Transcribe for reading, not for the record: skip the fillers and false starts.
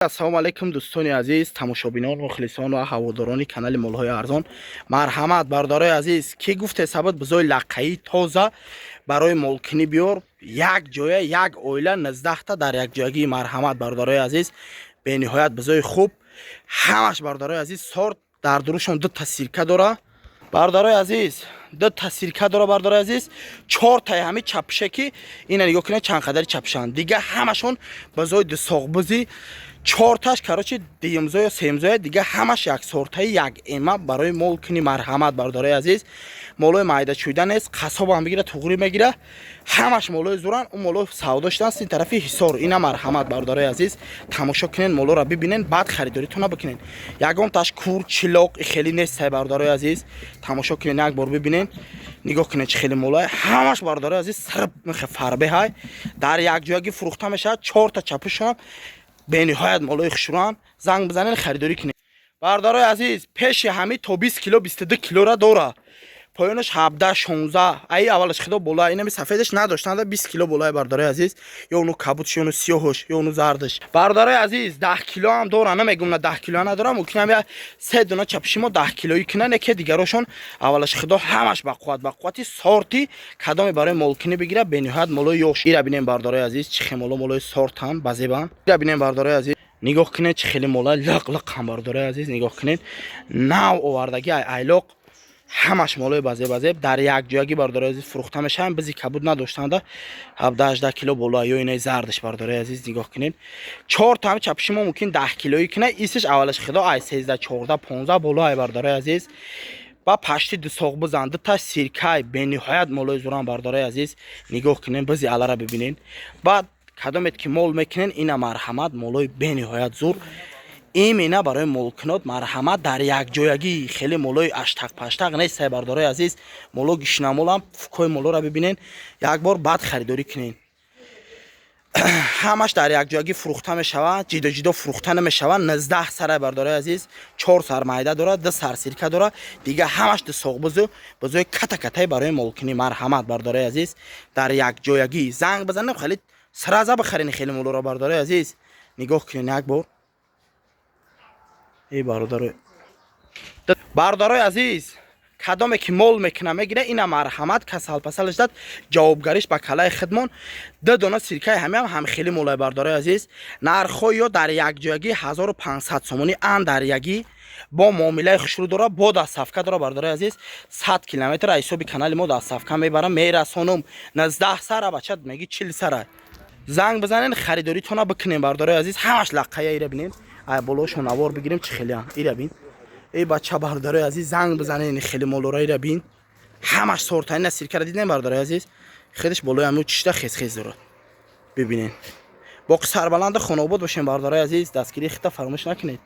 ассалому алайкум дӯстони азиз, тамошобинон, мухлисон ва ҳаводорони канали Молҳои Арзон. Марҳамат бардорои азиз, ки гуфте сабад бизои лаққаи тоза барои молкунӣ биёр. Як ҷоя, як оила 19 та дар якҷоягии. Марҳамат бардорои азиз, бениҳоят бизои хуб. Ҳамаш бардорои азиз сорт дар дурушон 2 та сирка дора. Бардорои азиз, 2 та сирка дора бардорои азиз. 4 таи ҳами чапшаки, ина нигоҳ кунед чанд қадари чапшанд. Дига ҳамашон бизои дусоғбузи 4 таш карочи диюмзо ё семзо дига ҳамаш як сортаи як эма барои молкунӣ. Марҳамат бардорои азиз, молои майда чӯйда нест, қасоб ҳам бигира, туғри мегира. Ҳамаш молои зуран, ун молои савдо шудаст ин тарафи ҳисор. Ина марҳамат бардорои азиз, тамошо кунед, молоро бибинен, баъд харидоритона бикунед. Ягон таш кур, чилоқ хеле нест бардорои азиз. Тамошо кунед, як бор бибинен. Нигоҳ кунед чӣ хеле молои. Ҳамаш бардорои азиз сарб меха фарбе ҳай. Дар якҷоягӣ фурӯхта мешавад. 4 та чапушам бениҳоят молои хушрӯам. Занг бизанед, харидорӣ кунед. Бардорои азиз, пеши ҳами то 20 кило 22 килора дора. Поёнаш 17 16. Ай аввалаш худо бола, инами сафедаш надоштанда 20 кило болай бардорои азиз. Ё уну кабудш, ё уну сиёҳош, ё уну зардаш. Бардорои азиз, 10 кило ҳам дора, намегум на 10 кило надорам. Мумкинам я 3 дуна чапшимо 10 килои кунан, яке дигарошон аввалаш худо ҳамаш ба қуввати сорти кадоме барои молкунӣ бигира. Бениҳоят молои ёш. Ира бинем бардорои азиз, чӣ хеле молои сортам, базебам. Ира бинем бардорои азиз. Нигоҳ кунед чӣ хеле молои лиқ-лиқ ҳам бардорои азиз. Нигоҳ кунед. Нав овардаги айлоқ ҳамаш молои базебазеб дар якҷоягӣ бардорои азиз фурӯхта мешаванд. Бизи кабуд надоштанда 17-18 кило бола ё инаи зардаш бардорои азиз. Нигоҳ кунед. 4 та ҳам чапшимо мумкин 10 килои кунай. Исиш аввалаш худо ай 13 14 15 бола ай бардорои азиз. Ба пашти дусоғбузан 2 та сиркай бениҳоят молои зуран бардорои азиз. Нигоҳ кунед, бизи алара бибинен. Баъд кадомет ки мол мекунен, ина марҳамат молои бениҳоят зур. Имена барои молкунот марҳамат дар якҷоягӣ. Хеле молои аштақ-паштақ нест бардорои азиз. Моло гишнамолам, фукои молоро бибинен. Як бор баъд харидорӣ кунен. ҳамаш дар якҷоягӣ фурӯхта мешавад, ҷидо-ҷидо фурӯхта намешавад. 19 сарай бардорои азиз, 4 сар майда дора, 2 сар сирка дора. Дига ҳамаш дусоғбузу бизои ката-катай барои молкунӣ. Марҳамат бардорои азиз, дар якҷоягӣ. Занг бизанем, хеле сраза бихарен хеле молоро бардорои азиз. Нигоҳ кунен як бор. ای بردارای عزیز، کدامی که مول میکنه میگیره اینا مرحمت کسال پسالش داد جوابگاریش با کلای خدمون. 2 دانه سیرکه هم خیلی مولای بردارای عزیز. نرخو یا در یک جایگی 1500 سومونی ان در یکی با معامله خوشرو داره، با دست صفقه داره بردارای عزیز. 100 کیلومتر ایسوبی کانال ما دست صفقه میبرم میرسونم. 19 سر بچت میگی 40 سر. زنگ بزنین خریداری تونه بکنین بردارای عزیز. همش لقایه ایره بینین. ای بالاشون نوار بگیریم چه خیلی هم ایره بین. ای بچه بردارای عزیز، زنگ بزنین خیلی مولورای ایره بین. همش سورتای نه سیرکه دیدین بردارای عزیز. خیلیش بالای همون چشتا خیز داره. ببینین. با سربلند خانواده باشین بردارای عزیز، دستگیری خیلی فراموش نکنید.